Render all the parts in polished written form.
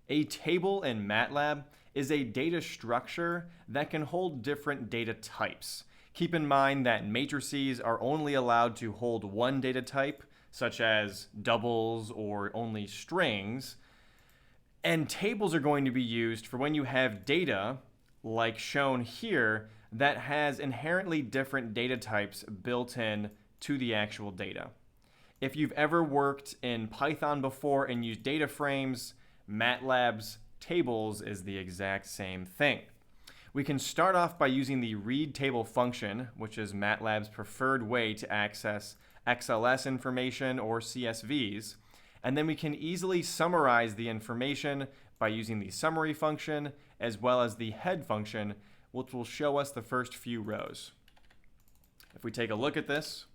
A table in MATLAB is a data structure that can hold different data types. Keep in mind that matrices are only allowed to hold one data type, such as doubles or only strings, and tables are going to be used for when you have data, like shown here, that has inherently different data types built in to the actual data. If you've ever worked in Python before and used DataFrames, MATLAB's tables is the exact same thing. We can start off by using the readtable function, which is MATLAB's preferred way to access XLS information or CSVs, and then we can easily summarize the information by using the summary function as well as the head function, which will show us the first few rows. If we take a look at this,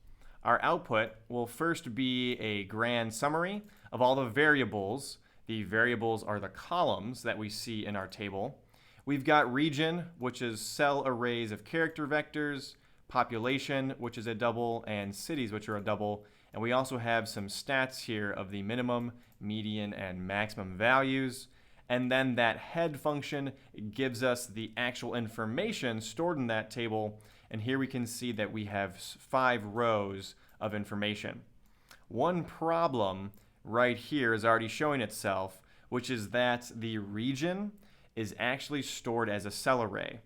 our output will first be a grand summary of all the variables. The variables are the columns that we see in our table. We've got region, which is cell arrays of character vectors, population, which is a double, and cities, which are a double. And we also have some stats here of the minimum, median, and maximum values. And then that head function gives us the actual information stored in that table. And here we can see that we have 5 rows of information. One problem right here is already showing itself, which is that the region is actually stored as a cell array.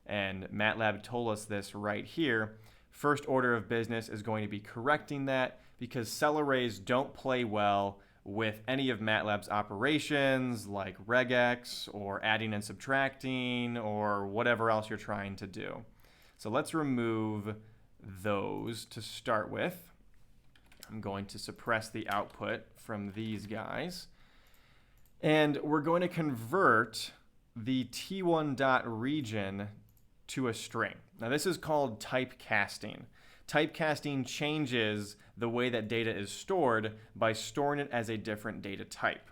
And MATLAB told us this right here. First order of business is going to be correcting that because cell arrays don't play well with any of MATLAB's operations like regex or adding and subtracting or whatever else you're trying to do. So let's remove those to start with. I'm going to suppress the output from these guys. And we're going to convert the t1.region to a string. Now this is called typecasting. Typecasting changes the way that data is stored by storing it as a different data type.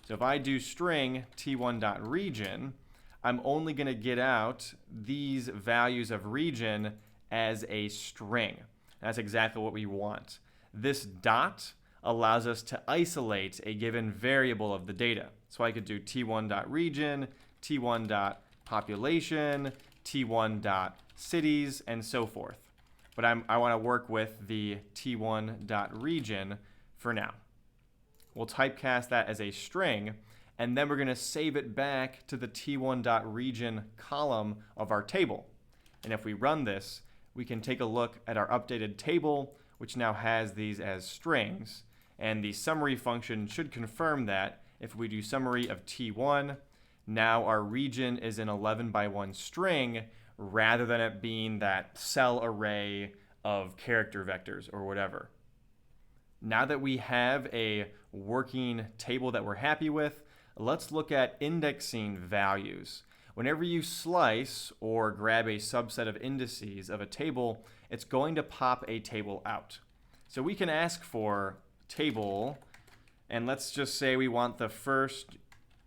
So if I do string t1.region, I'm only going to get out these values of region as a string. That's exactly what we want. This dot allows us to isolate a given variable of the data. So I could do t1.region, t1.population, t1.cities, and so forth. But I want to work with the t1.region for now. We'll typecast that as a string, and then we're going to save it back to the t1.region column of our table. And if we run this, we can take a look at our updated table, which now has these as strings. And the summary function should confirm that. If we do summary of t1, now our region is an 11 by 1 string rather than it being that cell array of character vectors or whatever. Now that we have a working table that we're happy with, let's look at indexing values. Whenever you slice or grab a subset of indices of a table, it's going to pop a table out. So we can ask for table, and let's just say we want the first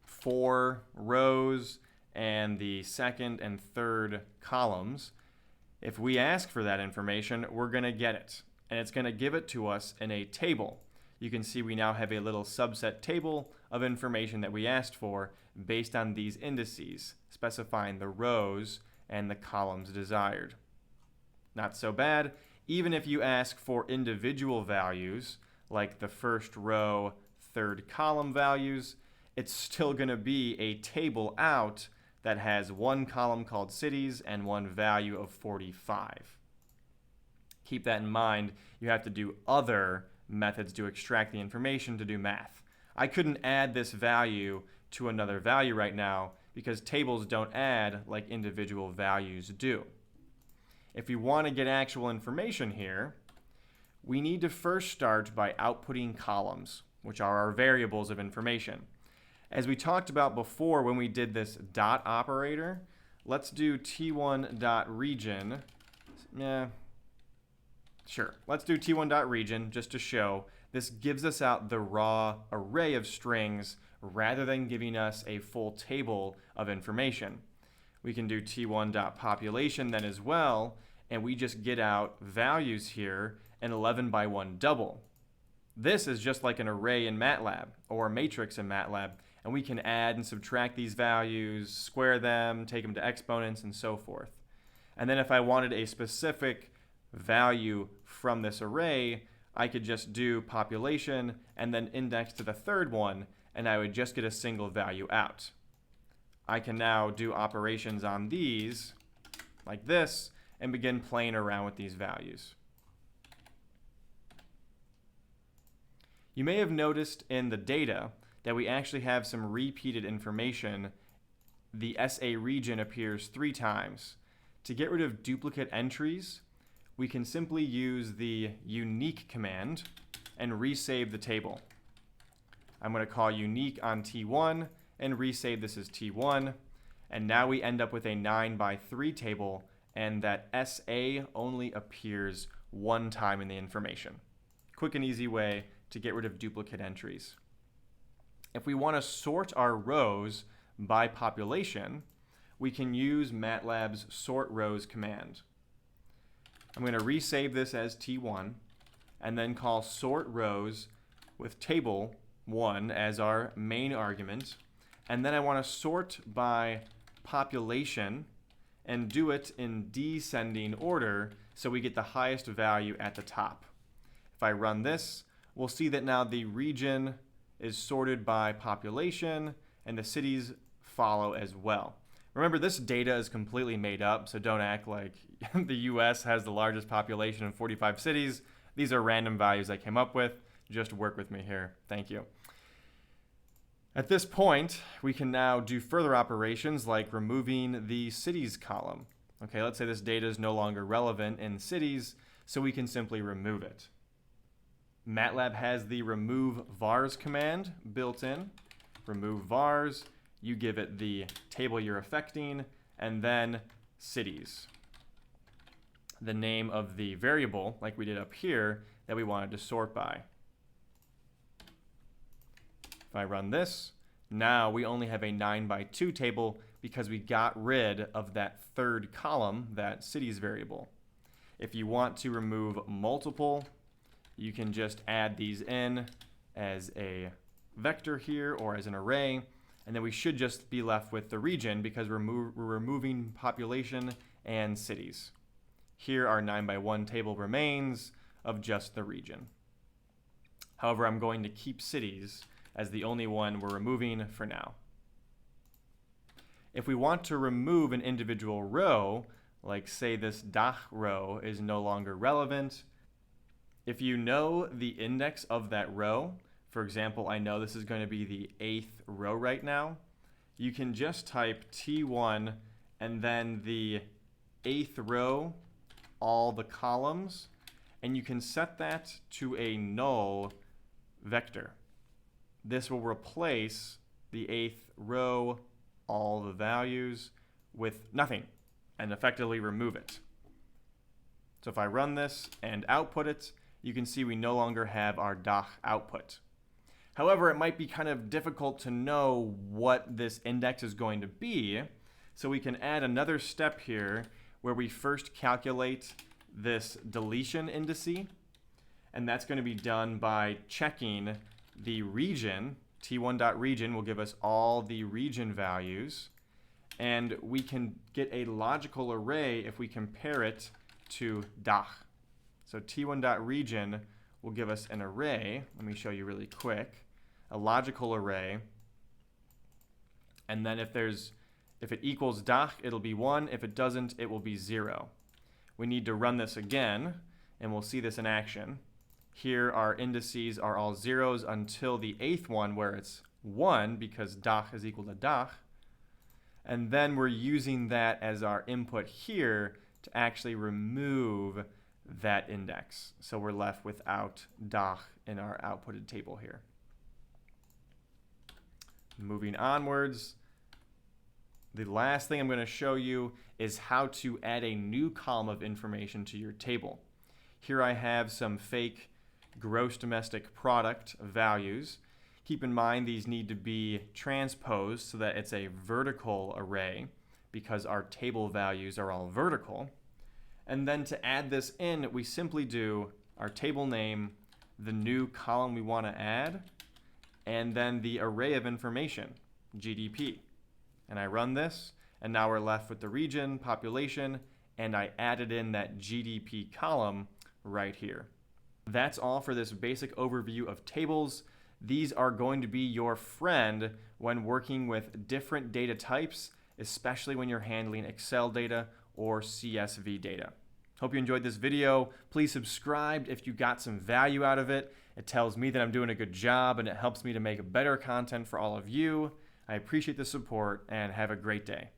4 rows and the second and third columns. If we ask for that information, we're going to get it, and it's going to give it to us in a table. You can see we now have a little subset table of information that we asked for based on these indices, specifying the rows and the columns desired. Not so bad. Even if you ask for individual values, like the first row, third column values, it's still going to be a table out that has one column called cities and one value of 45. Keep that in mind. You have to do other methods to extract the information to do math. I couldn't add this value to another value right now because tables don't add like individual values do. If we want to get actual information here, we need to first start by outputting columns, which are our variables of information. As we talked about before when we did this dot operator, let's do t1.region. Let's do t1.region just to show. This gives us out the raw array of strings rather than giving us a full table of information. We can do t1.population then as well, and we just get out values here, an 11 by 1 double. This is just like an array in MATLAB or a matrix in MATLAB, And we can add and subtract these values, square them, take them to exponents, and so forth. And then if I wanted a specific value from this array, I could just do population and then index to the third one, and I would just get a single value out. I can now do operations on these like this and begin playing around with these values. You may have noticed in the data that we actually have some repeated information. The SA region appears 3 times. To get rid of duplicate entries, we can simply use the unique command and resave the table. I'm going to call unique on T1 and resave this as T1. And now we end up with a 9x3 table, and that SA only appears 1 time in the information. Quick and easy way to get rid of duplicate entries. If we want to sort our rows by population, we can use MATLAB's sortrows command. I'm going to resave this as T1 and then call sortrows with table 1 as our main argument. And then I want to sort by population and do it in descending order so we get the highest value at the top. If I run this, we'll see that now the region is sorted by population and the cities follow as well. Remember, this data is completely made up, so don't act like the US has the largest population in 45 cities. These are random values I came up with. Just work with me here. Thank you. At this point, we can now do further operations like removing the cities column. Okay, let's say this data is no longer relevant in cities, so we can simply remove it. MATLAB has the removevars command built in. Removevars, you give it the table you're affecting, and then cities. The name of the variable, like we did up here, that we wanted to sort by. If I run this, now we only have a 9x2 table because we got rid of that third column, that cities variable. If you want to remove multiple, you can just add these in as a vector here or as an array, and then we should just be left with the region because we're removing population and cities. Here our 9x1 table remains of just the region. However, I'm going to keep cities as the only one we're removing for now. If we want to remove an individual row, like say this Dach row is no longer relevant, if you know the index of that row, for example, I know this is going to be the 8th row right now, you can just type T1 and then the 8th row, all the columns, and you can set that to a null vector. This will replace the 8th row, all the values, with nothing, and effectively remove it. So if I run this and output it, you can see we no longer have our Dach output. However, it might be kind of difficult to know what this index is going to be, so we can add another step here where we first calculate this deletion indice, and that's going to be done by checking the region. T1.region will give us all the region values, and we can get a logical array if we compare it to Dach. So T1.region will give us an array. Let me show you really quick. A logical array. And then if it equals Dach, it'll be 1. If it doesn't, it will be 0. We need to run this again, and we'll see this in action. Here our indices are all zeros until the 8th one where it's 1 because Dach is equal to Dach. And then we're using that as our input here to actually remove that index. So we're left without Dach in our outputted table here. Moving onwards, the last thing I'm going to show you is how to add a new column of information to your table. Here I have some fake gross domestic product values. Keep in mind these need to be transposed so that it's a vertical array because our table values are all vertical. And then to add this in, we simply do our table name, the new column we want to add, and then the array of information, GDP. And I run this, and now we're left with the region, population, and I added in that GDP column right here. That's all for this basic overview of tables. These are going to be your friend when working with different data types, especially when you're handling Excel data or CSV data. Hope you enjoyed this video. Please subscribe if you got some value out of it. It tells me that I'm doing a good job, and it helps me to make better content for all of you. I appreciate the support, and have a great day.